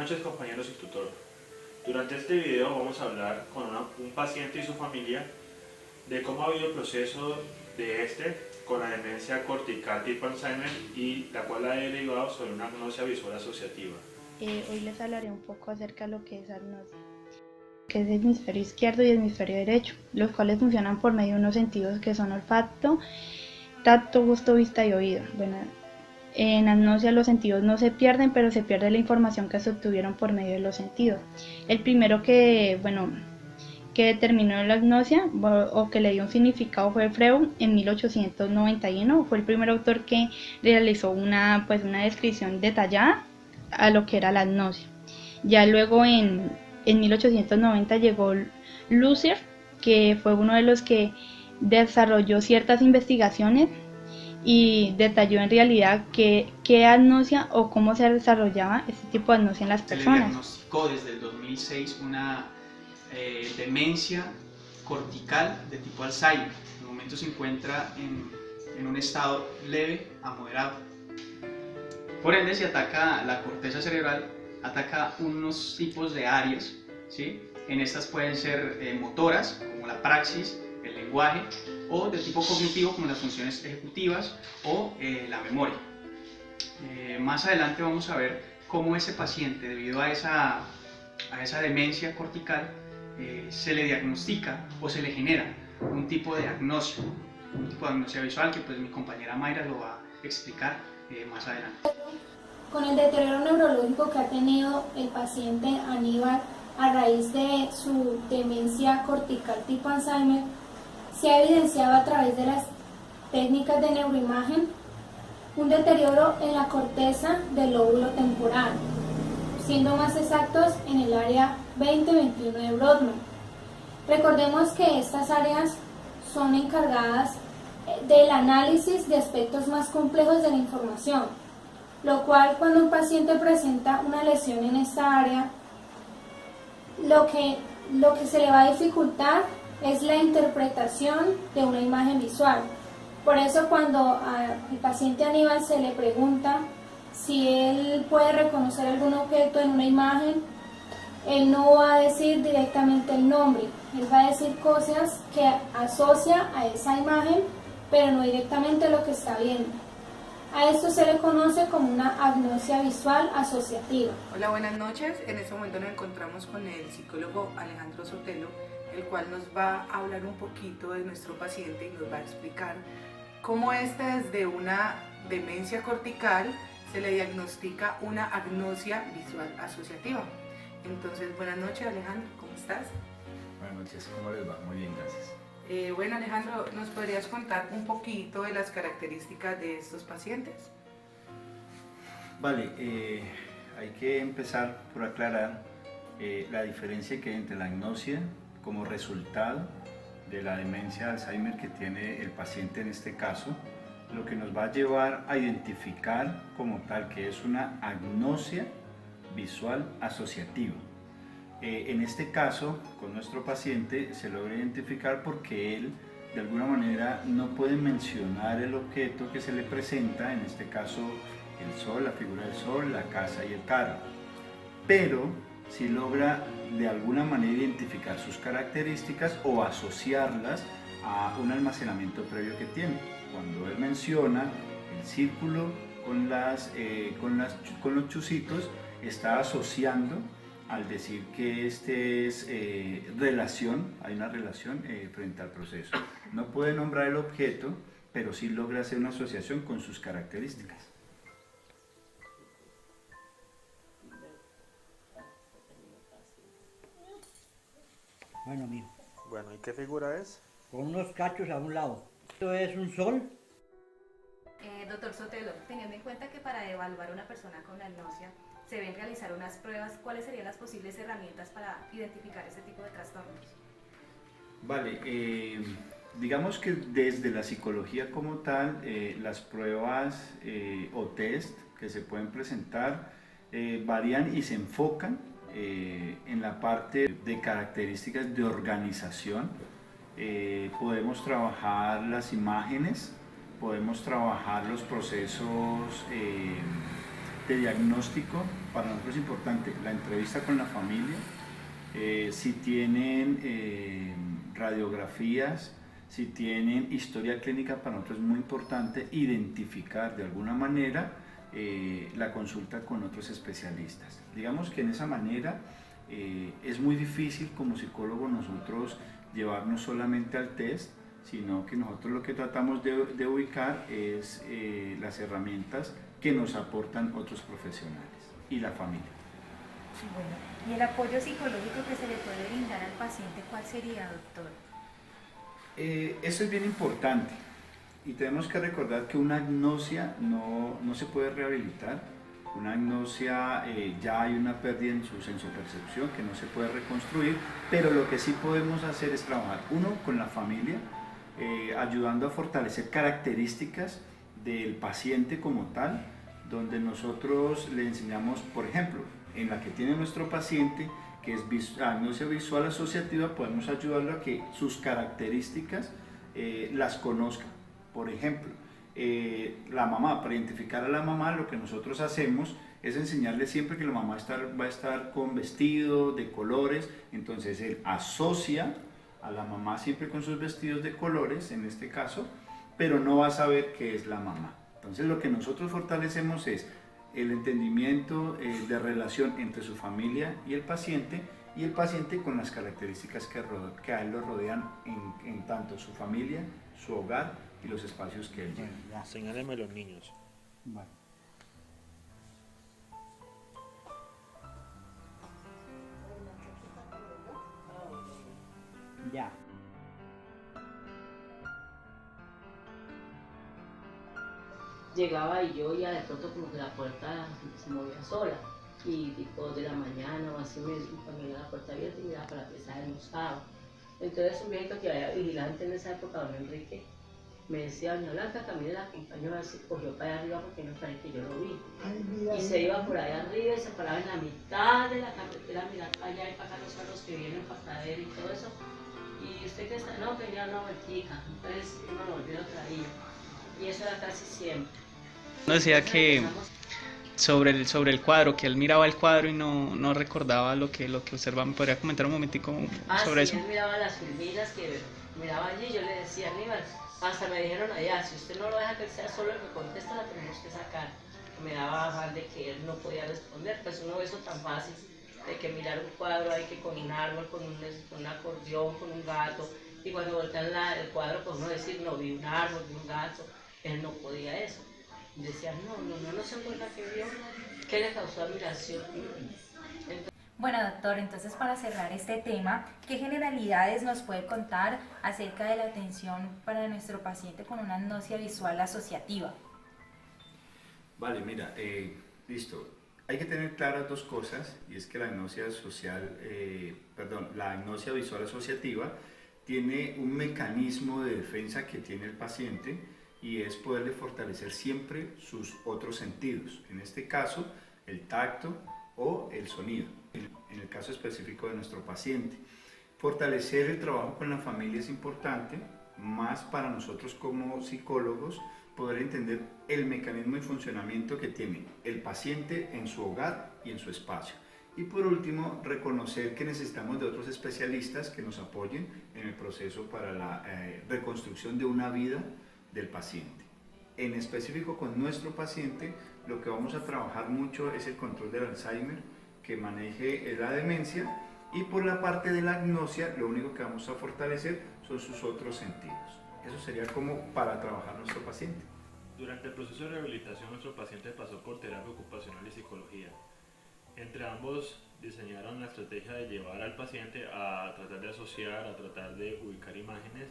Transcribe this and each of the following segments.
noches compañeros y tutor. Durante este video vamos a hablar con un paciente y su familia de cómo ha habido el proceso de con la demencia cortical tipo Alzheimer y la cual ha derivado sobre una agnosia visual asociativa. Hoy les hablaré un poco acerca de lo que es agnosia, que es el hemisferio izquierdo y el hemisferio derecho, los cuales funcionan por medio de unos sentidos que son olfato, tacto, gusto, vista y oído. Bueno, en agnosia los sentidos no se pierden, pero se pierde la información que se obtuvieron por medio de los sentidos. El primero que determinó la agnosia o que le dio un significado fue Freud en 1891. Fue el primer autor que realizó una descripción detallada a lo que era la agnosia. Ya luego en 1890 llegó Lusser, que fue uno de los que desarrolló ciertas investigaciones y detalló en realidad qué agnosia o cómo se desarrollaba este tipo de agnosia en las personas. Se le diagnosticó desde el 2006 una demencia cortical de tipo Alzheimer. En el momento se encuentra en un estado leve a moderado. Por ende, si ataca la corteza cerebral, ataca unos tipos de áreas, ¿sí? En estas pueden ser motoras, como la praxis, el lenguaje, o de tipo cognitivo, como las funciones ejecutivas o la memoria. Más adelante vamos a ver cómo ese paciente, debido a esa demencia cortical, se le diagnostica o se le genera un tipo de agnosia visual que pues mi compañera Mayra lo va a explicar más adelante. Con el deterioro neurológico que ha tenido el paciente Aníbal a raíz de su demencia cortical tipo Alzheimer, se ha evidenciado a través de las técnicas de neuroimagen un deterioro en la corteza del lóbulo temporal, siendo más exactos en el área 20-21 de Brodmann. Recordemos que estas áreas son encargadas del análisis de aspectos más complejos de la información, lo cual cuando un paciente presenta una lesión en esta área, lo que se le va a dificultar es la interpretación de una imagen visual. Por eso cuando al paciente Aníbal se le pregunta si él puede reconocer algún objeto en una imagen, él no va a decir directamente el nombre, él va a decir cosas que asocia a esa imagen, pero no directamente lo que está viendo. A esto se le conoce como una agnosia visual asociativa. Hola, buenas noches. En este momento nos encontramos con el psicólogo Alejandro Sotelo, el cual nos va a hablar un poquito de nuestro paciente y nos va a explicar cómo desde una demencia cortical se le diagnostica una agnosia visual asociativa. Entonces, buenas noches, Alejandro, ¿cómo estás? Buenas noches, ¿cómo les va? Muy bien, gracias. Bueno, Alejandro, ¿nos podrías contar un poquito de las características de estos pacientes? Vale, hay que empezar por aclarar la diferencia que hay entre la agnosia como resultado de la demencia de Alzheimer que tiene el paciente en este caso, lo que nos va a llevar a identificar como tal que es una agnosia visual asociativa. En este caso, con nuestro paciente se logra identificar porque él de alguna manera no puede mencionar el objeto que se le presenta, en este caso el sol, la figura del sol, la casa y el carro, pero sí logra de alguna manera identificar sus características o asociarlas a un almacenamiento previo que tiene. Cuando él menciona el círculo con los chuzitos, está asociando al decir que este es hay una relación frente al proceso. No puede nombrar el objeto, pero sí logra hacer una asociación con sus características. Bueno, mijo, Bueno, ¿y qué figura es? con unos cachos a un lado. Esto es un sol. Doctor Sotelo, teniendo en cuenta que para evaluar a una persona con agnosia se deben realizar unas pruebas, ¿cuáles serían las posibles herramientas para identificar este tipo de trastornos? Vale, digamos que desde la psicología como tal, las pruebas o test que se pueden presentar varían y se enfocan en la parte de características de organización. Podemos trabajar las imágenes, podemos trabajar los procesos de diagnóstico para nosotros es importante la entrevista con la familia, si tienen radiografías, si tienen historia clínica, para nosotros es muy importante identificar de alguna manera la consulta con otros especialistas. Digamos que en esa manera es muy difícil como psicólogo nosotros llevarnos solamente al test, sino que nosotros lo que tratamos de ubicar es las herramientas que nos aportan otros profesionales y la familia. Bueno, ¿y el apoyo psicológico que se le puede brindar al paciente, cuál sería, doctor? Eso es bien importante y tenemos que recordar que una agnosia no se puede rehabilitar. Una agnosia ya hay una pérdida en su sensopercepción que no se puede reconstruir, pero lo que sí podemos hacer es trabajar, uno, con la familia, ayudando a fortalecer características del paciente como tal, donde nosotros le enseñamos, por ejemplo, en la que tiene nuestro paciente, que es agnosia visual asociativa, podemos ayudarlo a que sus características las conozca. Por ejemplo, la mamá, para identificar a la mamá, lo que nosotros hacemos es enseñarle siempre que la mamá va a estar con vestido de colores, entonces él asocia a la mamá siempre con sus vestidos de colores, en este caso, pero no va a saber qué es la mamá. Entonces lo que nosotros fortalecemos es el entendimiento de relación entre su familia y el paciente con las características que a él lo rodean en tanto su familia, su hogar y los espacios que él lleva. Señáleme a los niños. Bueno. Ya. Llegaba y yo ya de pronto como que la puerta se movía sola y tipo 2 de la mañana o así me ponía la puerta abierta y miraba para la pieza del mostado. Entonces un viejito que había vigilante en esa época, don Enrique, me decía, doña Blanca, camine la acompañó a ver si cogió para allá arriba porque no parece que yo lo vi. Y se iba por allá arriba y se paraba en la mitad de la carretera a mirar para allá y para acá los carros que vienen para traer y todo eso. Y usted que está, no, tenía una vueltica, entonces uno lo volvió otra traía. Y eso era casi siempre. No decía que sobre el cuadro, que él miraba el cuadro y no recordaba lo que observaba. ¿Me podría comentar un momentico sobre eso? Sí, él miraba las filminas que miraba allí, yo le decía, Aníbal, hasta me dijeron allá, si usted no lo deja que él sea solo el que contesta, la tenemos que sacar. Me daba afán de que él no podía responder, pues uno ve eso tan fácil, de que mirar un cuadro hay que con un árbol, con un acordeón, con un gato, y cuando voltean el cuadro, pues uno decir, no, vi un árbol, vi un gato, él no podía eso. Y decía, no se acuerda que vio, que le causó admiración. Bueno, doctor, entonces para cerrar este tema, ¿qué generalidades nos puede contar acerca de la atención para nuestro paciente con una agnosia visual asociativa? Vale, mira, listo. Hay que tener claras dos cosas, y es que la agnosia visual asociativa tiene un mecanismo de defensa que tiene el paciente y es poderle fortalecer siempre sus otros sentidos, en este caso el tacto o el sonido, en el caso específico de nuestro paciente. Fortalecer el trabajo con la familia es importante, más para nosotros como psicólogos, poder entender el mecanismo y funcionamiento que tiene el paciente en su hogar y en su espacio. Y por último, reconocer que necesitamos de otros especialistas que nos apoyen en el proceso para la reconstrucción de una vida del paciente. En específico con nuestro paciente, lo que vamos a trabajar mucho es el control del Alzheimer, que maneje la demencia, y por la parte de la agnosia, lo único que vamos a fortalecer son sus otros sentidos. Eso sería como para trabajar nuestro paciente. Durante el proceso de rehabilitación, nuestro paciente pasó por terapia ocupacional y psicología. Entre ambos diseñaron la estrategia de llevar al paciente a tratar de asociar, a tratar de ubicar imágenes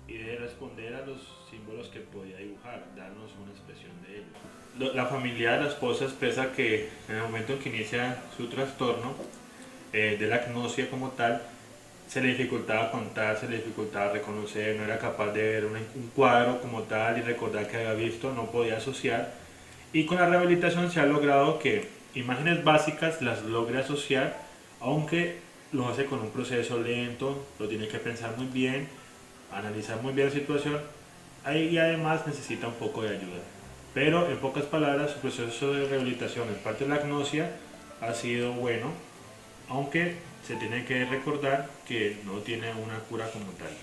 y de responder a los símbolos que podía dibujar, darnos una expresión de ellos. La familia de la esposa expresa que en el momento en que inicia su trastorno de la agnosia como tal, se le dificultaba contar, se le dificultaba reconocer, no era capaz de ver un cuadro como tal y recordar que había visto, no podía asociar. Y con la rehabilitación se ha logrado que imágenes básicas las logre asociar, aunque lo hace con un proceso lento, lo tiene que pensar muy bien, analizar muy bien la situación y además necesita un poco de ayuda. Pero en pocas palabras, su proceso de rehabilitación en parte de la agnosia ha sido bueno, aunque se tiene que recordar que no tiene una cura como tal.